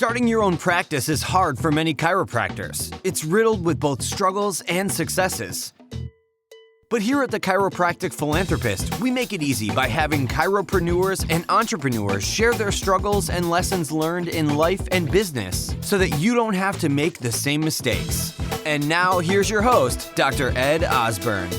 Starting your own practice is hard for many chiropractors. It's riddled with both struggles and successes. But here at the Chiropractic Philanthropist, we make it easy by having chiropreneurs and entrepreneurs share their struggles and lessons learned in life and business so that you don't have to make the same mistakes. And now here's your host, Dr. Ed Osborne.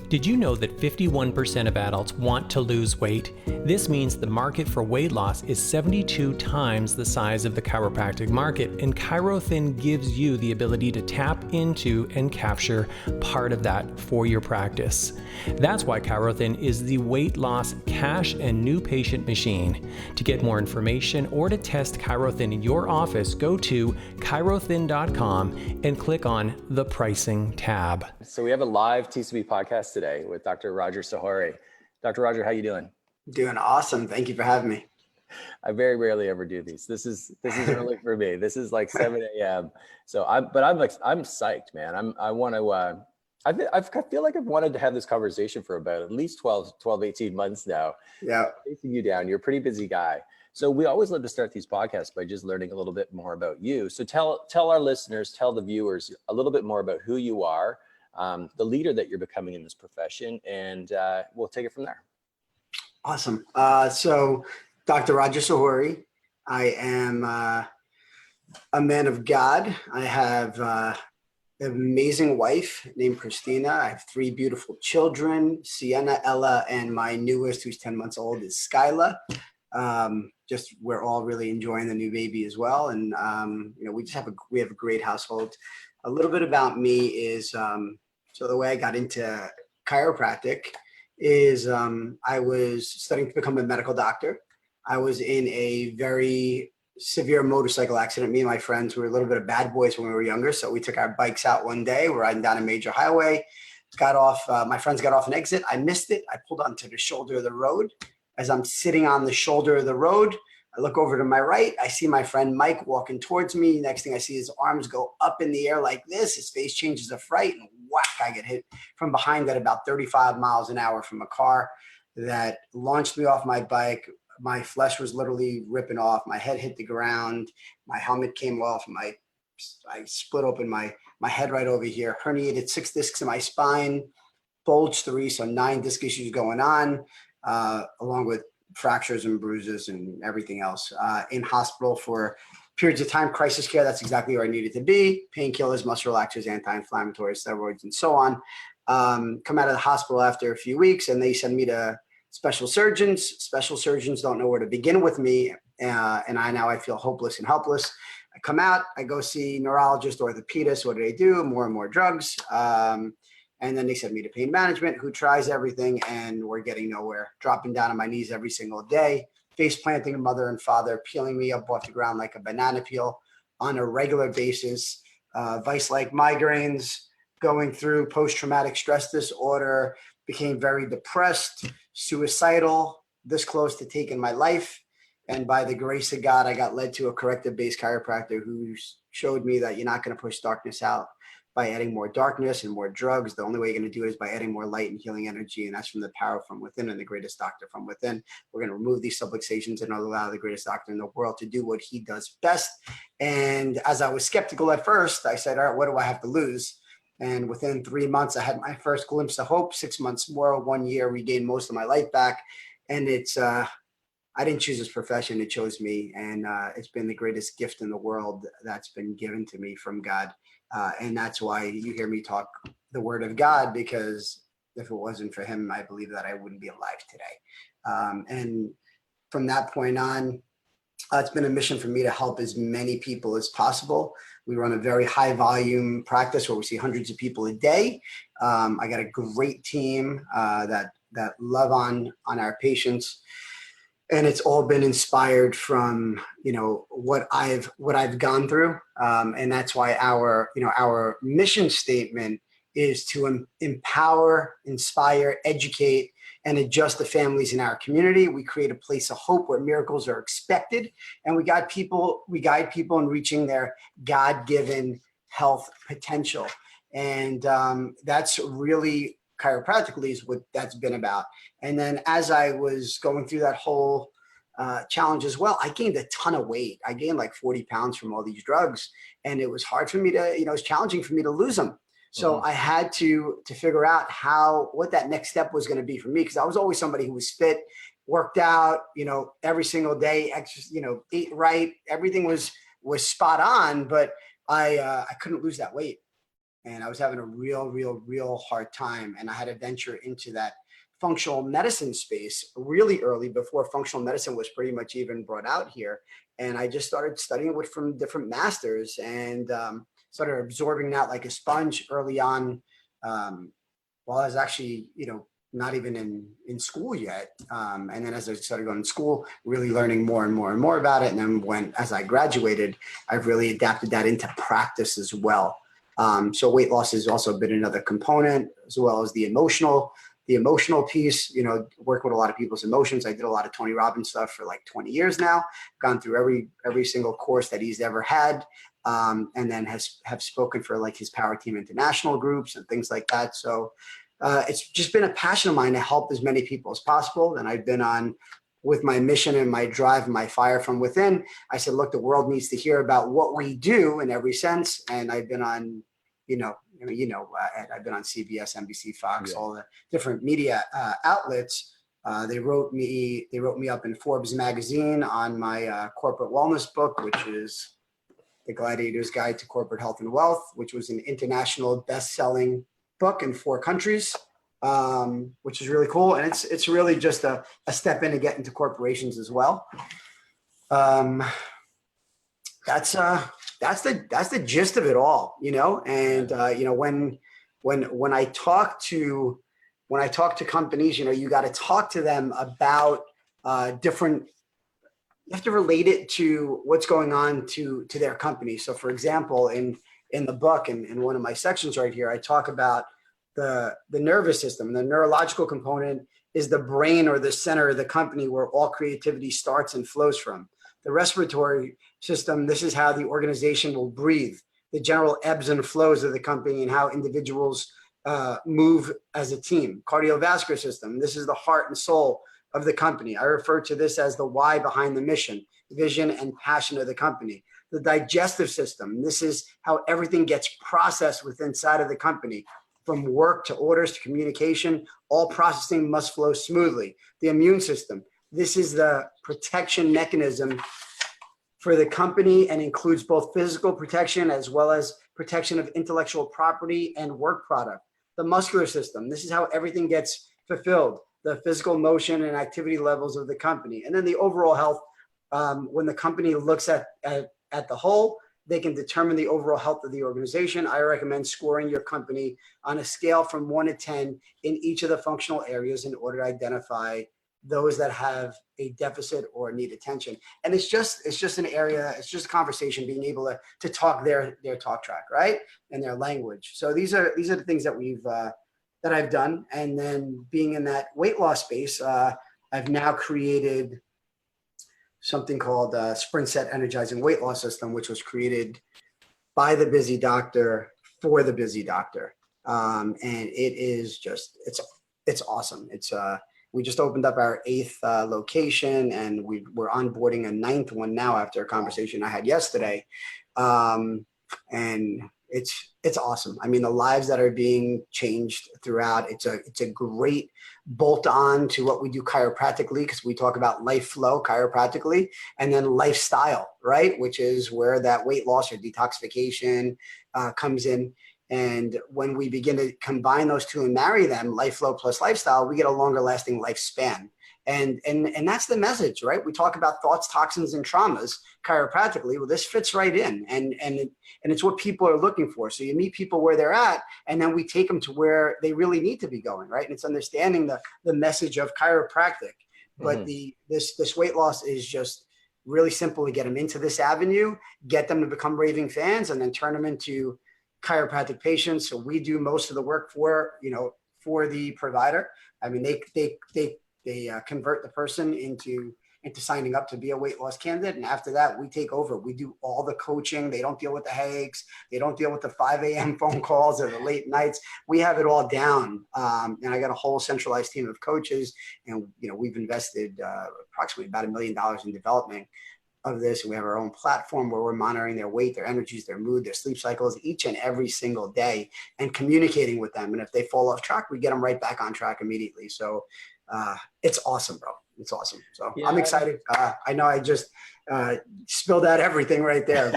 Did you know that 51% of adults want to lose weight? This means the market for weight loss is 72 times the size of the chiropractic market, and ChiroThin gives you the ability to tap into and capture part of that for your practice. That's why ChiroThin is the weight loss cash and new patient machine. To get more information or to test ChiroThin in your office, go to chirothin.com and click on the pricing tab. So we have a live TCB podcast today with Dr. Roger Sahoury. Dr. Roger, how you doing? Doing awesome. Thank you for having me. I very rarely ever do these. This is early for me. This is like 7 a.m. So I'm psyched, man. I feel like I've wanted to have this conversation for about at least 12, 18 months now. Yeah. Facing you down. You're a pretty busy guy. So we always love to start these podcasts by just learning a little bit more about you. So tell our listeners, tell the viewers a little bit more about who you are, the leader that you're becoming in this profession, and we'll take it from there. Awesome. So Dr. Roger Sahoury, I am a man of God. I have an amazing wife named Christina. I have 3 beautiful children, Sienna, Ella, and my newest, who's 10 months old, is Skyla. We're all really enjoying the new baby as well. And, we have a great household. A little bit about me is, so the way I got into chiropractic is I was studying to become a medical doctor. I was in a very severe motorcycle accident. Me and my friends were a little bit of bad boys when we were younger. So we took our bikes out one day. We're riding down a major highway, got off, my friends got off an exit. I missed it. I pulled onto the shoulder of the road. As I'm sitting on the shoulder of the road, I look over to my right. I see my friend Mike walking towards me. Next thing I see, his arms go up in the air like this. His face changes to fright, and whack, I get hit from behind at about 35 miles an hour from a car that launched me off my bike. My flesh was literally ripping off. My head hit the ground. My helmet came off. I split open my head right over here, herniated 6 discs in my spine, bulged 3, so 9 disc issues going on, along with fractures and bruises and everything else, in hospital for periods of time, crisis care. That's exactly where I needed to be. Painkillers, muscle relaxers, anti-inflammatories, steroids, and so on. Come out of the hospital after a few weeks, and they send me to special surgeons. Special surgeons don't know where to begin with me, and I feel hopeless and helpless. I come out, I go see neurologist, orthopedist. What do? More and more drugs. And then they send me to pain management, who tries everything, and we're getting nowhere. Dropping down on my knees every single day, face planting a mother and father, peeling me up off the ground like a banana peel on a regular basis, vice-like migraines, going through post-traumatic stress disorder, became very depressed, suicidal, this close to taking my life. And by the grace of God, I got led to a corrective-based chiropractor who showed me that you're not going to push darkness out by adding more darkness and more drugs. The only way you're going to do it is by adding more light and healing energy. And that's from the power from within and the greatest doctor from within. We're going to remove these subluxations and allow the greatest doctor in the world to do what he does best. And as I was skeptical at first, I said, all right, what do I have to lose? And within 3 months, I had my first glimpse of hope. 6 months more, 1 year, regained most of my life back. And it's, I didn't choose this profession. It chose me. And it's been the greatest gift in the world that's been given to me from God. And that's why you hear me talk the word of God, because if it wasn't for him, I believe that I wouldn't be alive today. And from that point on, it's been a mission for me to help as many people as possible. We run a very high volume practice where we see hundreds of people a day. I got a great team that love on our patients. And it's all been inspired from, what I've gone through. And that's why our mission statement is to empower, inspire, educate, and adjust the families in our community. We create a place of hope where miracles are expected. And we guide people in reaching their God-given health potential. And that's really chiropractically is what that's been about. And then as I was going through that whole challenge as well, I gained a ton of weight. I gained like 40 pounds from all these drugs, and it was hard for me to, it was challenging for me to lose them. So I had to figure out what that next step was going to be for me, because I was always somebody who was fit, worked out, every single day, ate right, everything was spot on, but I couldn't lose that weight, and I was having a real hard time, and I had to venture into that functional medicine space really early, before functional medicine was pretty much even brought out here. And I just started studying it from different masters, and started absorbing that like a sponge early on, while I was actually, not even in school yet. And then as I started going to school, really learning more and more about it. And then as I graduated, I've really adapted that into practice as well. So weight loss has also been another component, as well as the emotional piece, work with a lot of people's emotions. I did a lot of Tony Robbins stuff for like 20 years now, gone through every single course that he's ever had. And then have spoken for like his Power Team International groups and things like that. So it's just been a passion of mine to help as many people as possible. And I've been on with my mission and my drive and my fire from within. I said, look, the world needs to hear about what we do in every sense. And I've been on, I've been on CBS, NBC, Fox, all the different media outlets. They wrote me up in Forbes Magazine on my corporate wellness book, which is The Gladiator's Guide to Corporate Health and Wealth, which was an international best-selling book in 4 countries, which is really cool. And it's really just a step in to get into corporations as well. That's the gist of it all, and when I talk to companies, you got to talk to them about different. You have to relate it to what's going on to their company. So for example, in the book, in one of my sections right here, I talk about the nervous system. The neurological component is the brain, or the center of the company, where all creativity starts and flows from. The respiratory system, this is how the organization will breathe. The general ebbs and flows of the company and how individuals move as a team. Cardiovascular system, this is the heart and soul of the company. I refer to this as the why behind the mission, vision, and passion of the company. The digestive system, this is how everything gets processed within inside of the company. From work to orders to communication, all processing must flow smoothly. The immune system, this is the protection mechanism for the company, and includes both physical protection as well as protection of intellectual property and work product. The muscular system, this is how everything gets fulfilled, the physical motion and activity levels of the company. And then the overall health, when the company looks at the whole, they can determine the overall health of the organization. I recommend scoring your company on a scale from 1 to 10 in each of the functional areas in order to identify those that have a deficit or need attention. And it's just an area, it's just a conversation, being able to talk their talk track, right? And their language. So these are the things that I've done. And then being in that weight loss space, I've now created something called SprintSet Energizing Weight-Loss System, which was created by the busy doctor for the busy doctor. And it is just, it's awesome. We just opened up our 8th location, and we're onboarding a 9th one now after a conversation I had yesterday. And it's awesome. I mean, the lives that are being changed throughout, it's a great bolt on to what we do chiropractically, because we talk about life flow chiropractically, and then lifestyle, right? Which is where that weight loss or detoxification comes in. And when we begin to combine those two and marry them, life flow plus lifestyle, we get a longer lasting lifespan. And that's the message, right? We talk about thoughts, toxins, and traumas chiropractically. Well, this fits right in, and it's what people are looking for. So you meet people where they're at, and then we take them to where they really need to be going, right? And it's understanding the message of chiropractic. But this weight loss is just really simple to get them into this avenue, get them to become raving fans, and then turn them into chiropractic patients. So we do most of the work for the provider. I mean, they convert the person into into signing up to be a weight loss candidate. And after that, we take over. We do all the coaching. They don't deal with the headaches. They don't deal with the 5 a.m. phone calls or the late nights. We have it all down. And I got a whole centralized team of coaches. And, we've invested approximately about $1 million in development of this. And we have our own platform where we're monitoring their weight, their energies, their mood, their sleep cycles each and every single day and communicating with them. And if they fall off track, we get them right back on track immediately. So it's awesome, bro. It's awesome. So yeah. I'm excited. I know I just spilled out everything right there.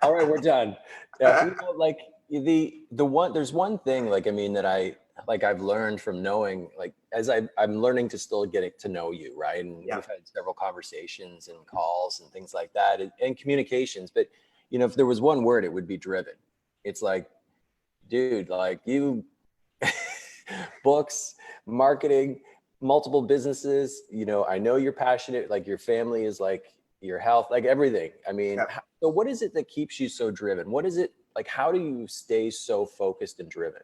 All right, we're done. Yeah, like there's one thing, that I've learned from knowing, as I'm learning to still get to know you, right? And we've had several conversations and calls and things like that, and communications. But if there was one word, it would be driven. It's like, dude, you books, marketing, multiple businesses. I know you're passionate. Your family is your health, everything. I mean, so what is it that keeps you so driven? What is it how do you stay so focused and driven?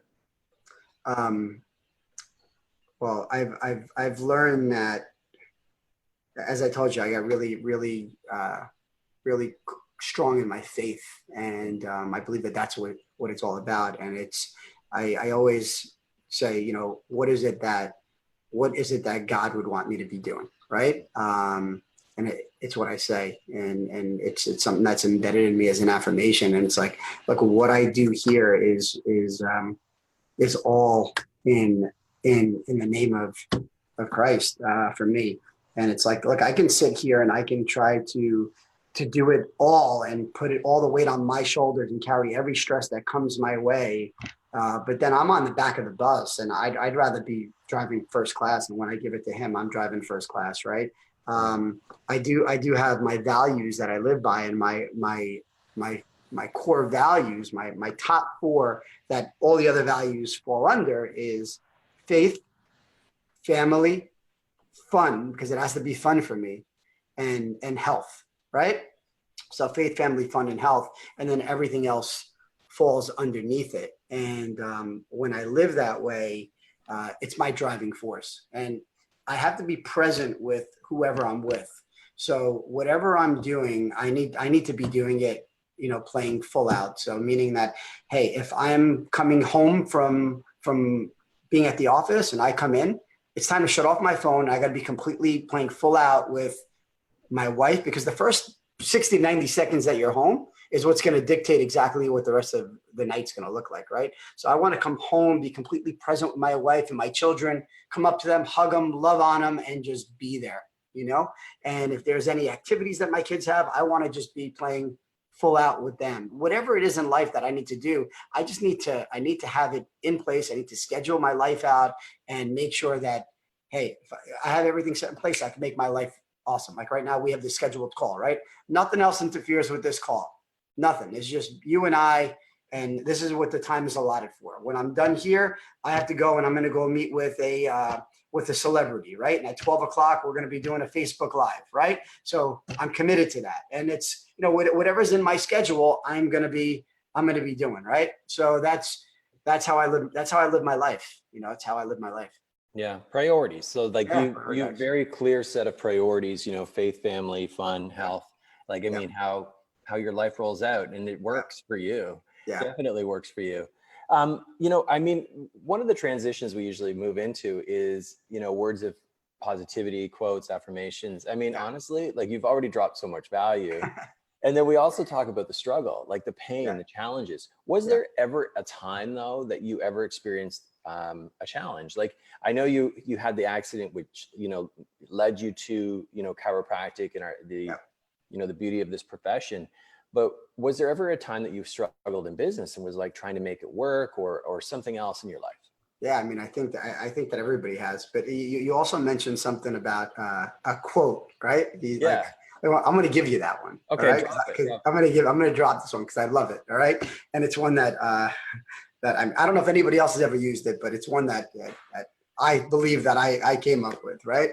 Well, I've learned that, as I told you, I got really, really, really strong in my faith. And I believe that that's what it's all about. And I always say, what is it that God would want me to be doing? Right. And it's what I say, and it's something that's embedded in me as an affirmation. And it's like, look, what I do here is all in the name of Christ for me. And it's like, look, I can sit here and I can try to do it all and put it all the weight on my shoulders and carry every stress that comes my way. But then I'm on the back of the bus, and I'd rather be driving first class. And when I give it to him, I'm driving first class, right? I do have my values that I live by, and my core values, my top 4 that all the other values fall under is faith, family, fun, because it has to be fun for me, and health, right? So faith, family, fun, and health, and then everything else falls underneath it. And when I live that way, it's my driving force, and I have to be present with whoever I'm with. So whatever I'm doing, I need to be doing it, playing full out. So meaning that, hey, if I'm coming home from being at the office and I come in, it's time to shut off my phone. I got to be completely playing full out with my wife, because the first 60, 90 seconds that you're home is what's going to dictate exactly what the rest of the night's going to look like, right? So I want to come home, be completely present with my wife and my children, come up to them, hug them, love on them, and just be there, And if there's any activities that my kids have, I want to just be playing full out with them. Whatever it is in life that I need to do, I need to have it in place. I need to schedule my life out and make sure that, hey, if I have everything set in place, I can make my life awesome. Like right now, we have this scheduled call, right? Nothing else interferes with this call. Nothing. It's just you and I, and this is what the time is allotted for. When I'm done here, I have to go, and I'm going to go meet with a celebrity, right? And at 12 o'clock, we're going to be doing a Facebook Live, right? So I'm committed to that. And it's, whatever's in my schedule, I'm going to be doing, right? So that's how I live. That's how I live my life. It's how I live my life. Yeah. Priorities. So you have very clear set of priorities, faith, family, fun, health, how your life rolls out, and it works for you. Yeah. Definitely works for you. One of the transitions we usually move into is, words of positivity, quotes, affirmations. Honestly, you've already dropped so much value. And then we also talk about the struggle, the pain, the challenges. Was there ever a time though that you ever experienced a challenge? I know you had the accident, which, led you to, chiropractic and the beauty of this profession. But was there ever a time that you struggled in business and was trying to make it work, or something else in your life? Yeah, I think that everybody has. But you also mentioned something about a quote, right? I'm going to give you that one. Okay, right? I'm going to drop this one because I love it. All right, and it's one that I don't know if anybody else has ever used it, but it's one that I believe that I came up with, right?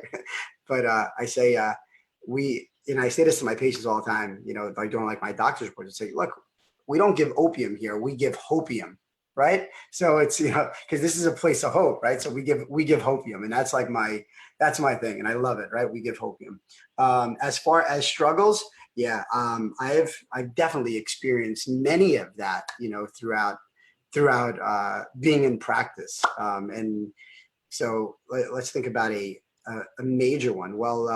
But I say I say this to my patients all the time, by doing my doctor's report, and say, look, we don't give opium here, we give hopium. right? So it's, because this is a place of hope, right? So we give hopium, and that's like that's my thing, and I love it, right? We give hopium. As far as struggles, yeah, I've definitely experienced many of that, throughout being in practice. And so let's think about a major one. Well,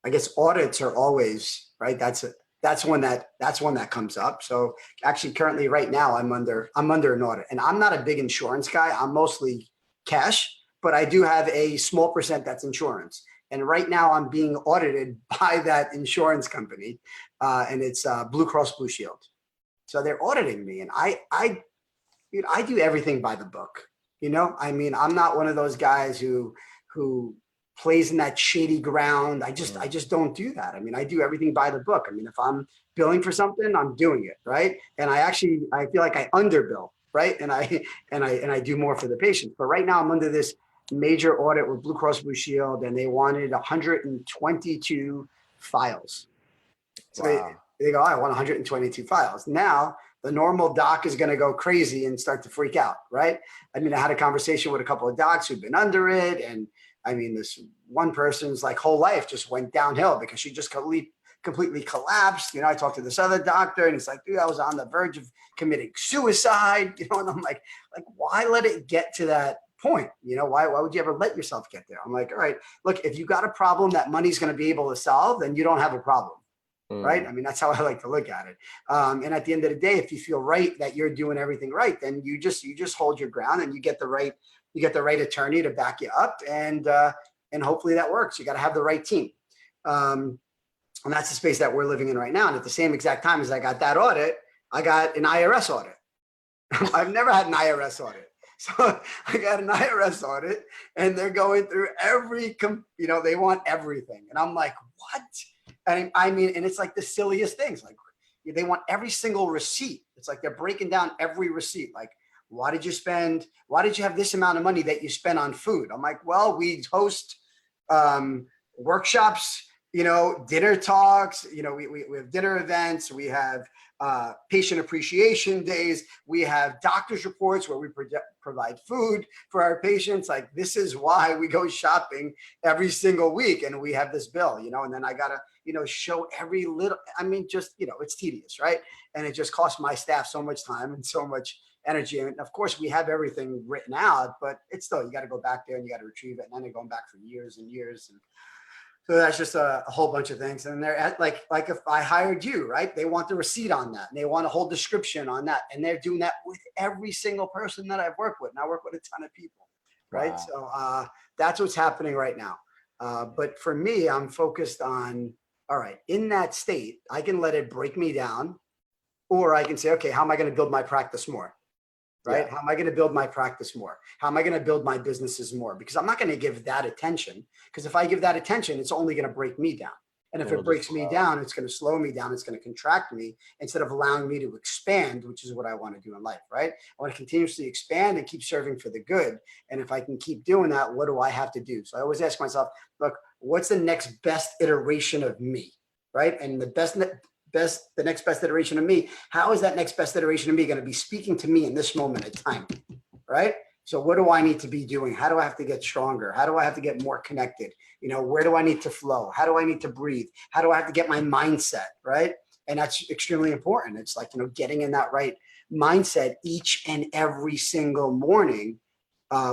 I guess audits are always, right. That's one that comes up. So actually currently right now I'm under an audit, and I'm not a big insurance guy. I'm mostly cash, but I do have a small percent that's insurance. And right now I'm being audited by that insurance company, and it's Blue Cross Blue Shield. So they're auditing me, and I do everything by the book. I'm not one of those guys who plays in that shady ground. I just don't do that. I do everything by the book. If I'm billing for something, I'm doing it, right? And I feel like I underbill, right? And I do more for the patient. But right now I'm under this major audit with Blue Cross Blue Shield, and they wanted 122 files. So wow. They go, I want 122 files. Now the normal doc is going to go crazy and start to freak out, right? I had a conversation with a couple of docs who've been under it, and this one person's whole life just went downhill because she just completely collapsed. I talked to this other doctor, and he's like, dude, I was on the verge of committing suicide. And I'm like, why let it get to that point? Why would you ever let yourself get there? I'm like, all right, look, if you got a problem that money's going to be able to solve, then you don't have a problem. Right. That's how I like to look at it. And at the end of the day, if you feel right that you're doing everything right, then you just hold your ground, and you get the right attorney to back you up, and hopefully that works. You got to have the right team. And that's the space that we're living in right now. And at the same exact time as I got that audit, I got an IRS audit. I've never had an IRS audit. So I got an IRS audit, and they're going through they want everything. And I'm like, what? And and it's like the silliest things. They want every single receipt. It's like they're breaking down every receipt. Why did you have this amount of money that you spent on food? I'm like, well, we host workshops, dinner talks, we have dinner events, we have patient appreciation days, we have doctor's reports where we provide food for our patients. This is why we go shopping every single week, and we have this bill, and then I gotta, show every little, it's tedious, right? And it just costs my staff so much time and so much energy. And of course we have everything written out, but it's still, you got to go back there and you got to retrieve it. And then they're going back for years and years. And so that's just a whole bunch of things. And they're at like if I hired you, right? They want the receipt on that, and they want a whole description on that. And they're doing that with every single person that I've worked with. And I work with a ton of people, right? Wow. So that's what's happening right now. But for me, I'm focused on, all right, in that state, I can let it break me down, or I can say, okay, how am I going to build my practice more? Right? Yeah. How am I going to build my practice more? How am I going to build my businesses more? Because I'm not going to give that attention, because if I give that attention, it's only going to break me down. And if it breaks me down, it's going to slow me down. It's going to contract me instead of allowing me to expand, which is what I want to do in life, right? I want to continuously expand and keep serving for the good. And if I can keep doing that, what do I have to do? So I always ask myself, look, what's the next best iteration of me, right? And the next best iteration of me, how is that next best iteration of me going to be speaking to me in this moment in time, right? So what do I need to be doing? How do I have to get stronger? How do I have to get more connected? Where do I need to flow? How do I need to breathe? How do I have to get my mindset, right? And that's extremely important. It's getting in that right mindset each and every single morning,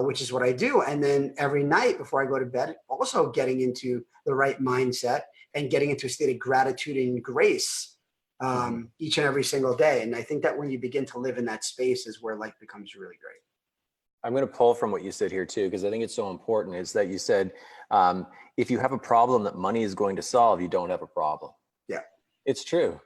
which is what I do. And then every night before I go to bed, also getting into the right mindset and getting into a state of gratitude and grace each and every single day. And I think that when you begin to live in that space is where life becomes really great. I'm going to pull from what you said here too, because I think it's so important, is that you said, if you have a problem that money is going to solve, you don't have a problem. Yeah, it's true.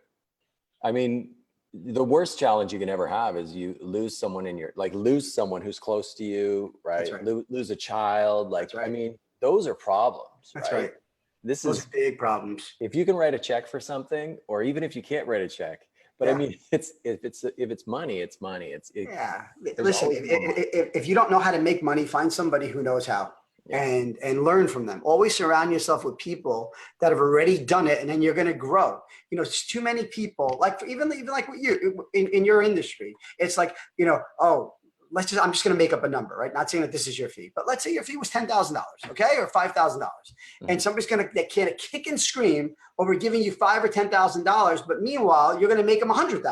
The worst challenge you can ever have is you lose someone lose someone who's close to you, right? Right. Lose a child. Right. Those are problems. That's right. Those are big problems. If you can write a check for something, or even if you can't write a check, but if it's money, it's money. Listen, if you don't know how to make money, find somebody who knows how. and learn from them. Always surround yourself with people that have already done it, and then you're going to grow. You know, it's too many people, like even like with you in your industry, it's like, you know, oh, I'm just going to make up a number, right? Not saying that this is your fee, but let's say your fee was $10,000, okay? Or $5,000. And somebody's going to kick and scream over giving you $5,000 or $10,000. But meanwhile, you're going to make them $100,000.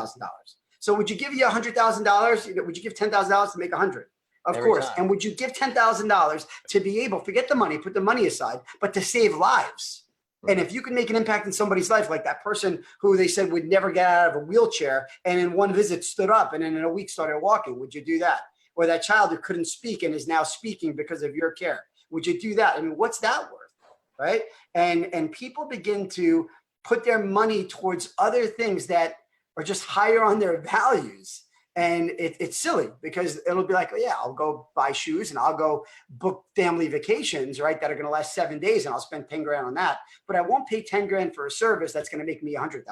So would you give you $100,000? Would you give $10,000 to make 100? Of course. And would you give $10,000 to be able, forget the money, put the money aside, but to save lives? And if you can make an impact in somebody's life, like that person who they said would never get out of a wheelchair and in one visit stood up and then in a week started walking, would you do that? Or that child who couldn't speak and is now speaking because of your care, would you do that? I mean, what's that worth, right? And people begin to put their money towards other things that are just higher on their values. And it's silly because it'll be like, oh, yeah, I'll go buy shoes and I'll go book family vacations, right? That are going to last 7 days and I'll spend 10 grand on that. But I won't pay 10 grand for a service that's going to make me $100,000.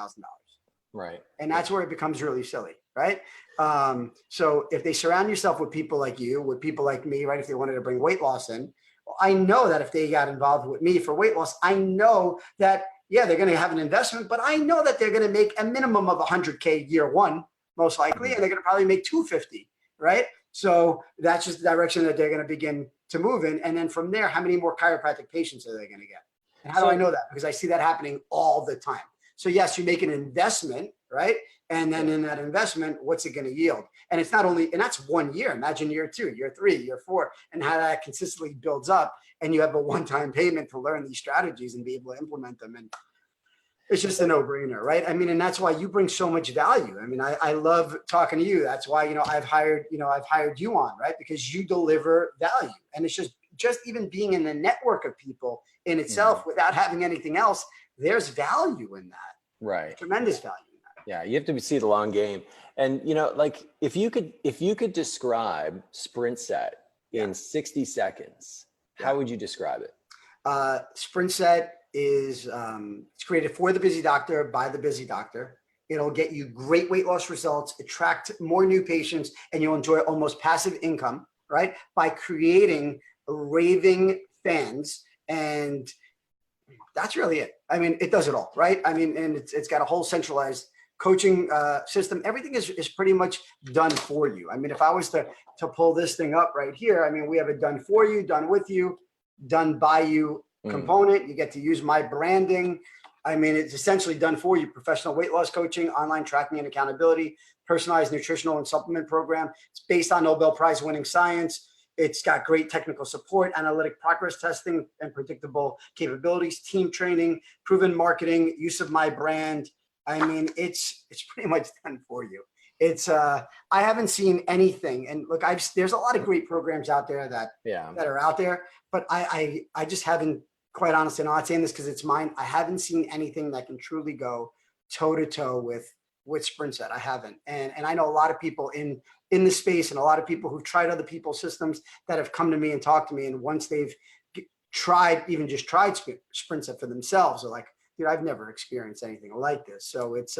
Right. And that's where it becomes really silly, right? So if they surround yourself with people like you, with people like me, right? If they wanted to bring weight loss in, well, I know that if they got involved with me for weight loss, I know that, yeah, they're going to have an investment, but I know that they're going to make a minimum of 100K year one, most likely, and they're going to probably make 250, right? So that's just the direction that they're going to begin to move in. And then from there, how many more chiropractic patients are they going to get? And how do I know that? Because I see that happening all the time. So yes, you make an investment, right? And then in that investment, what's it going to yield? And it's not only, and that's 1 year. Imagine year 2, year 3, year 4, and how that consistently builds up. And you have a one-time payment to learn these strategies and be able to implement them. And it's just a no-brainer, right? I mean, and that's why you bring so much value. I mean, I love talking to you. That's why, I've hired you on, right? Because you deliver value. And it's just even being in the network of people in itself without having anything else, there's value in that. Right. Tremendous value in that. Yeah. You have to see the long game. And, like if you could describe SprintSet in 60 seconds, how would you describe it? SprintSet is it's created for the busy doctor by the busy doctor. It'll get you great weight loss results, attract more new patients, and you'll enjoy almost passive income, right? By creating raving fans. And that's really it. I mean, it does it all, right? I mean, and it's got a whole centralized coaching system. Everything is pretty much done for you. I mean, if I was to pull this thing up right here, I mean, we have it done for you, done with you, done by you component. You get to use my branding. I mean, it's essentially done for you. Professional weight loss coaching, online tracking and accountability, personalized nutritional and supplement program. It's based on Nobel Prize winning science. It's got great technical support, analytic progress testing, and predictable capabilities, team training, proven marketing, use of my brand. I mean, it's pretty much done for you. It's I haven't seen anything. And look, there's a lot of great programs out there that are out there, but I just haven't, quite honestly, and I'm not saying this because it's mine, I haven't seen anything that can truly go toe to toe with SprintSet. I haven't. And I know a lot of people in the space and a lot of people who've tried other people's systems that have come to me and talked to me. And once they've tried SprintSet for themselves, they're like, dude, I've never experienced anything like this. So it's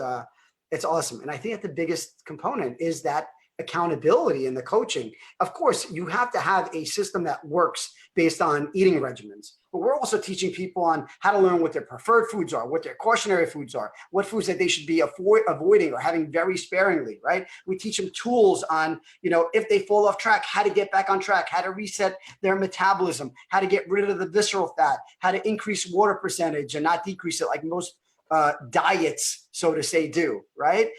awesome. And I think that the biggest component is that accountability in the coaching. Of course, you have to have a system that works based on eating regimens, but we're also teaching people on how to learn what their preferred foods are, what their cautionary foods are, what foods that they should be avoiding or having very sparingly, right? We teach them tools on, if they fall off track, how to get back on track, how to reset their metabolism, how to get rid of the visceral fat, how to increase water percentage and not decrease it like most diets, so to say, do, right?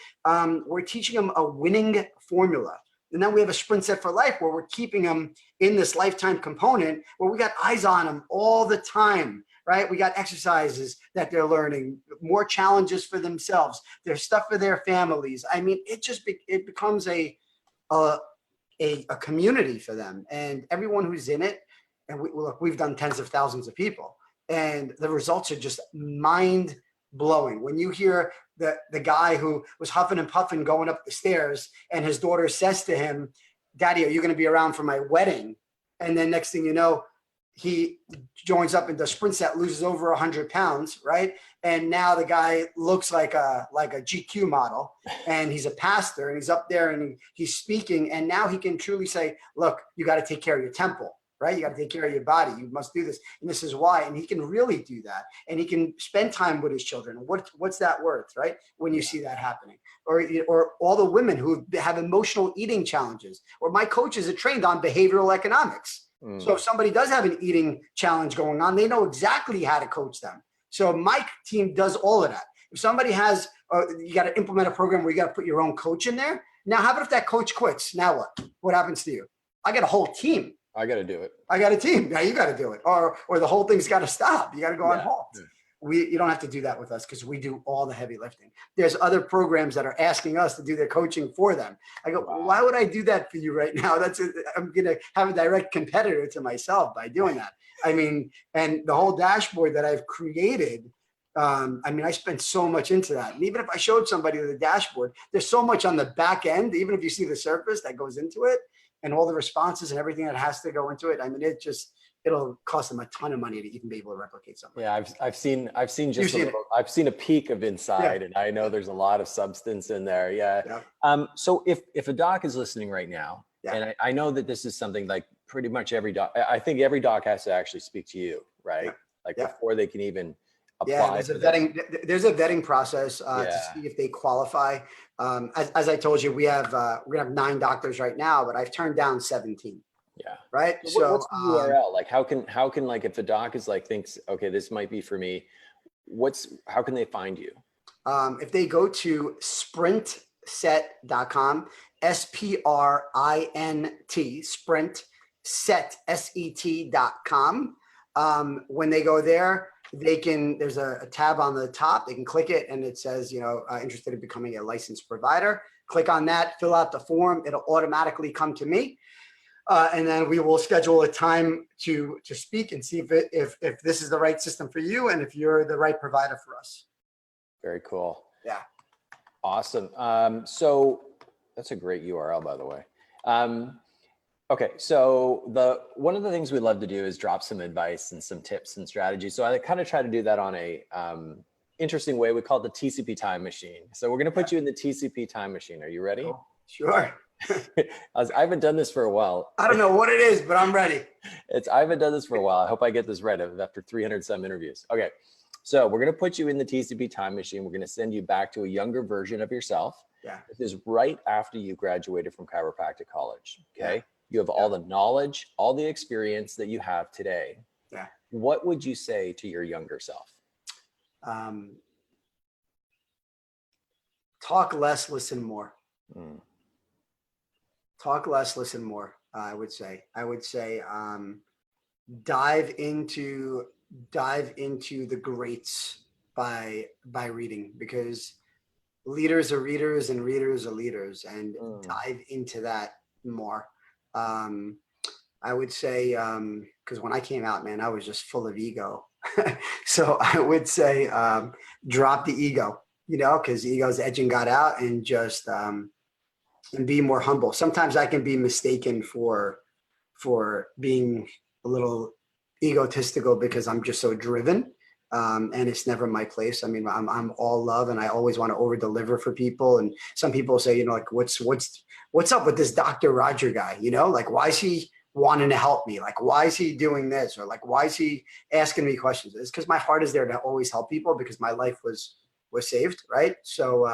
We're teaching them a winning formula. And then we have a SprintSet for life where we're keeping them in this lifetime component where we got eyes on them all the time, right? We got exercises that they're learning, more challenges for themselves. There's stuff for their families. I mean, it becomes a community for them, and everyone who's in it. And we've done tens of thousands of people, and the results are just mind blowing. When you hear the guy who was huffing and puffing going up the stairs and his daughter says to him, "Daddy, are you going to be around for my wedding?" And then next thing you know, he joins up into SprintSet, loses over 100 pounds, right? And now the guy looks like a GQ model, and he's a pastor, and he's up there and he's speaking. And now he can truly say, look, you got to take care of your temple, right? You got to take care of your body. You must do this. And this is why. And he can really do that. And he can spend time with his children. What's that worth, right? When you see that happening. Or all the women who have emotional eating challenges. Or my coaches are trained on behavioral economics. So if somebody does have an eating challenge going on, they know exactly how to coach them. So my team does all of that. If somebody has, you got to implement a program where you got to put your own coach in there. Now, how about if that coach quits? Now what? What happens to you? I got a whole team. I got to do it. I got a team. Now you got to do it. Or the whole thing's got to stop. You got to go on halt. You don't have to do that with us because we do all the heavy lifting. There's other programs that are asking us to do their coaching for them. I go, why would I do that for you right now? I'm going to have a direct competitor to myself by doing that. I mean, and the whole dashboard that I've created, I spent so much into that. And even if I showed somebody the dashboard, there's so much on the back end, even if you see the surface that goes into it and all the responses and everything that has to go into it. I mean, it'll cost them a ton of money to even be able to replicate something. Yeah, I've seen a peek of inside, and I know there's a lot of substance in there. Yeah. So if a doc is listening right now, and I know that this is something like pretty much every doc, I think every doc has to actually speak to you, right? Before they can even apply. There's a vetting process to see if they qualify. As I told you, we're gonna have 9 doctors right now, but I've turned down 17. Yeah. Right. So what's the URL? Like, how can like, if the doc is like, thinks, okay, this might be for me, how can they find you? If they go to SprintSet.com, SPRINT, SprintSet, SET.com. When they go there, there's a tab on the top, they can click it and it says, interested in becoming a licensed provider. Click on that, fill out the form. It'll automatically come to me. And then we will schedule a time to speak and see if this is the right system for you and if you're the right provider for us. Very cool. Yeah. Awesome. So that's a great URL, by the way. Okay. So one of the things we love to do is drop some advice and some tips and strategies. So I kind of try to do that on a interesting way. We call it the TCP time machine. So we're going to put you in the TCP time machine. Are you ready? Cool. Sure. I haven't done this for a while. I don't know what it is, but I'm ready. I haven't done this for a while. I hope I get this right after 300 some interviews. Okay. So we're going to put you in the TCP time machine. We're going to send you back to a younger version of yourself. Yeah. This is right after you graduated from chiropractic college. Okay. Yeah. You have all the knowledge, all the experience that you have today. Yeah. What would you say to your younger self? Talk less, listen more. Talk less, listen more. I would say, dive into the greats by reading, because leaders are readers and readers are leaders, and dive into that more. I would say, because when I came out, man, I was just full of ego. So I would say, drop the ego, because ego's edge and got out, and just, and be more humble. Sometimes I can be mistaken for being a little egotistical because I'm just so driven. And it's never my place. I mean, I'm all love, and I always want to over deliver for people. And some people say, like, what's up with this Dr. Roger guy? Like, why is he wanting to help me? Like, why is he doing this? Or like, why is he asking me questions? It's because my heart is there to always help people, because my life was saved. Right. So,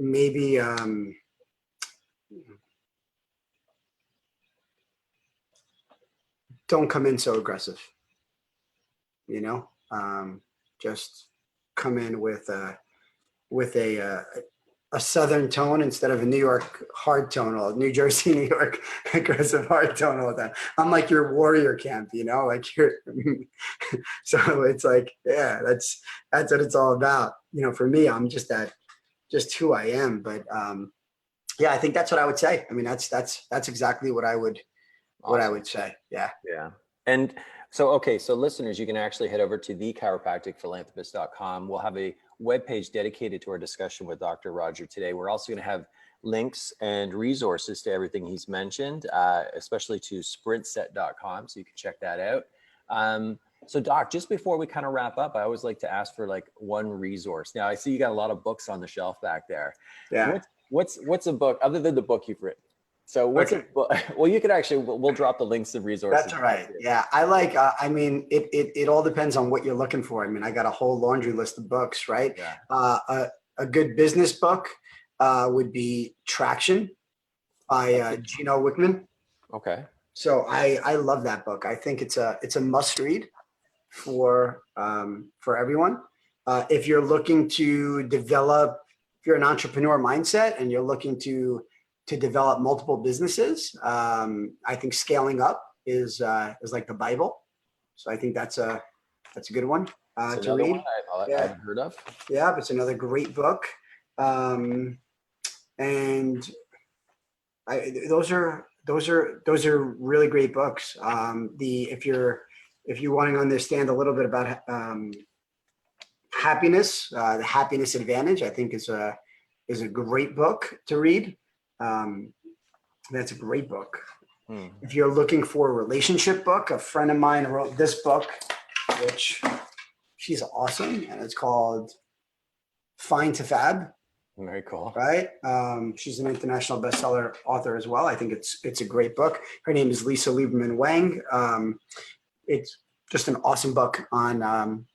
maybe don't come in so aggressive, just come in with a Southern tone instead of a New York hard tone, or New Jersey, New York aggressive hard tone all the time. I'm like your warrior camp, like you're, so it's like, yeah, that's what it's all about. For me, I'm just who I am. But yeah, I think that's what I would say. I mean, that's exactly what I would say. Yeah. Yeah. And so, okay. So listeners, you can actually head over to thechiropracticphilanthropist.com. We'll have a webpage dedicated to our discussion with Dr. Roger today. We're also going to have links and resources to everything he's mentioned, especially to SprintSet.com. So you can check that out. So Doc, just before we kind of wrap up, I always like to ask for like one resource. Now I see you got a lot of books on the shelf back there. Yeah. What's a book other than the book you've written? So what's it? Well, you could actually, we'll drop the links to resources. That's right. Yeah. I like, I mean, it all depends on what you're looking for. I mean, I got a whole laundry list of books, right? Yeah. A good business book would be Traction by Gino Wickman. Okay. So I love that book. I think it's a must read for everyone. If you're looking to develop, if you're an entrepreneur mindset and you're looking to develop multiple businesses, I think Scaling Up is like the Bible. So I think that's a good one to read. One I haven't heard of. Yeah, but it's another great book. And those are really great books. If you want to understand a little bit about happiness, the Happiness Advantage, I think is a great book to read. That's a great book. If you're looking for a relationship book, a friend of mine wrote this book, which she's awesome, and it's called Fine to Fab. Very cool. Right. She's an international bestseller author as well. I think it's a great book. Her name is Lisa Lieberman Wang. It's just an awesome book on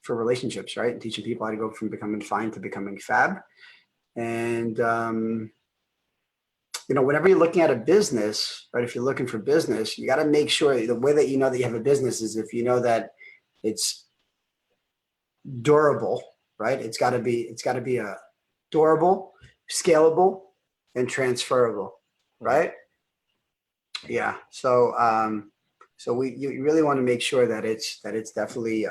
for relationships, right? And teaching people how to go from becoming fine to becoming fab. And whenever you're looking at a business, right? If you're looking for business, you got to make sure the way that you know that you have a business is if you know that it's durable, right? It's got to be a durable, scalable, and transferable, right? Yeah. So, you really want to make sure that it's definitely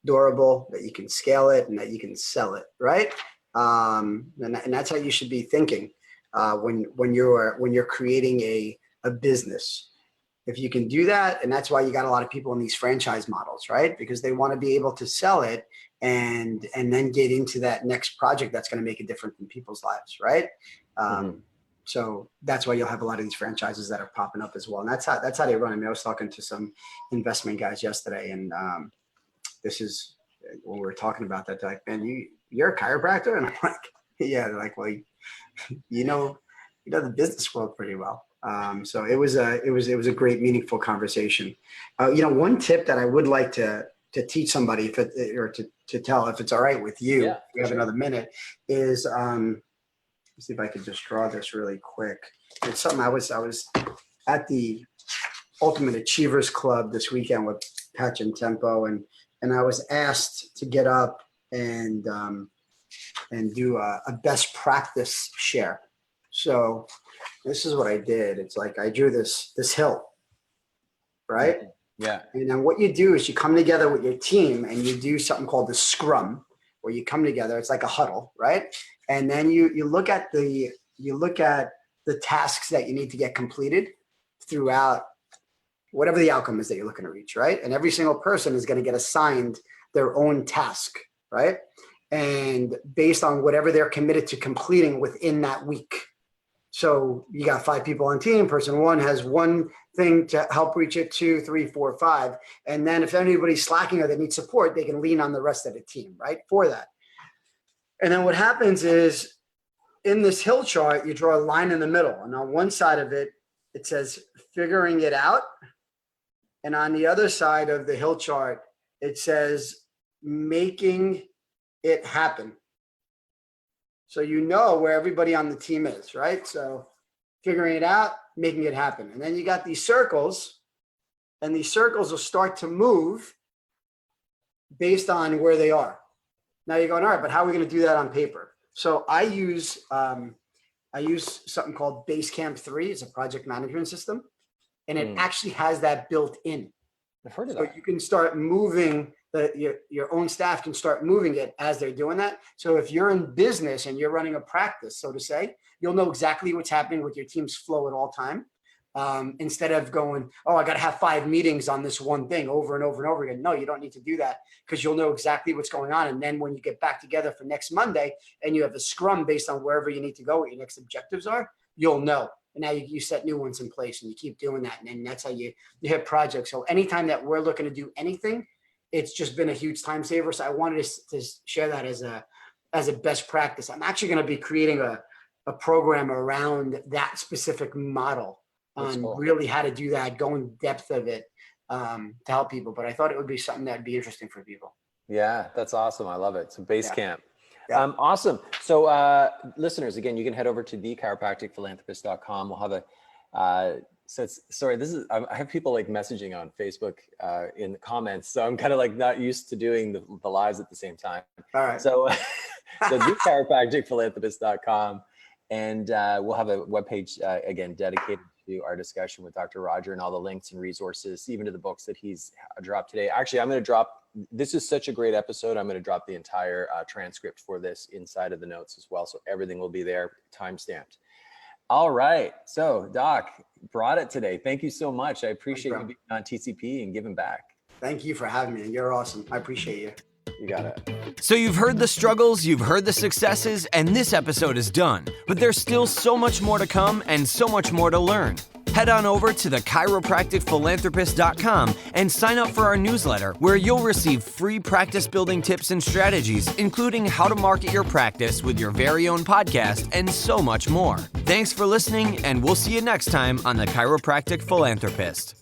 durable, that you can scale it, and that you can sell it, right? And that's how you should be thinking when you're creating a business. If you can do that, and that's why you got a lot of people in these franchise models, right? Because they want to be able to sell it and then get into that next project that's going to make a difference in people's lives, right? So that's why you'll have a lot of these franchises that are popping up as well. And that's how they run. I mean, I was talking to some investment guys yesterday, and this is when we were talking about that. They're like, man, you're a chiropractor? And I'm like, yeah. They're like, well, you know the business world pretty well. So it was a great, meaningful conversation. One tip that I would like to teach somebody, or to tell, if it's all right with you, if we have another minute, is let's see if I could just draw this really quick. It's something I was at the Ultimate Achievers Club this weekend with Patch and Tempo, and I was asked to get up and do a best practice share. So this is what I did. It's like I drew this hill, right? Yeah. And then what you do is you come together with your team and you do something called the scrum, where you come together. It's like a huddle, right? And then you look at the tasks that you need to get completed throughout whatever the outcome is that you're looking to reach, right? And every single person is going to get assigned their own task, right? And based on whatever they're committed to completing within that week. So you got 5 people on team. Person 1 has one thing to help reach it, 2, 3, 4, 5. And then if anybody's slacking or they need support, they can lean on the rest of the team, right? For that. And then what happens is in this hill chart, you draw a line in the middle. And on one side of it, it says figuring it out. And on the other side of the hill chart, it says making it happen. So you know where everybody on the team is, right? So figuring it out, making it happen. And then you got these circles, and these circles will start to move based on where they are. Now you're going, all right, but how are we going to do that on paper? So I use something called Basecamp 3. It's a project management system, and it actually has that built in. I've heard of that. So you can start moving your own staff can start moving it as they're doing that. So if you're in business and you're running a practice, so to say, you'll know exactly what's happening with your team's flow at all time. Instead of going, oh, I got to have 5 meetings on this one thing over and over and over again. No, you don't need to do that, because you'll know exactly what's going on. And then when you get back together for next Monday and you have a scrum based on wherever you need to go, what your next objectives are, you'll know. And now you set new ones in place, and you keep doing that. And then that's how you hit projects. So anytime that we're looking to do anything, it's just been a huge time saver. So I wanted to share that as a best practice. I'm actually going to be creating a program around that specific model on cool. really how to do that, go in depth of it to help people. But I thought it would be something that would be interesting for people. Yeah, that's awesome. I love it. So base camp. Yeah. Awesome. So listeners, again, you can head over to thechiropracticphilanthropist.com. We'll have a, I have people like messaging on Facebook in the comments. So I'm kind of like not used to doing the lives at the same time. All right. So, so thechiropracticphilanthropist.com. And we'll have a webpage, again, dedicated to our discussion with Dr. Roger and all the links and resources, even to the books that he's dropped today. Actually, I'm going to drop, this is such a great episode. I'm going to drop the entire transcript for this inside of the notes as well. So everything will be there, time-stamped. All right. So Doc, brought it today. Thank you so much. I appreciate you being on TCP and giving back. Thank you for having me. You're awesome. I appreciate you. You got it. So you've heard the struggles, you've heard the successes, and this episode is done. But there's still so much more to come and so much more to learn. Head on over to thechiropracticphilanthropist.com and sign up for our newsletter, where you'll receive free practice building tips and strategies, including how to market your practice with your very own podcast and so much more. Thanks for listening, and we'll see you next time on The Chiropractic Philanthropist.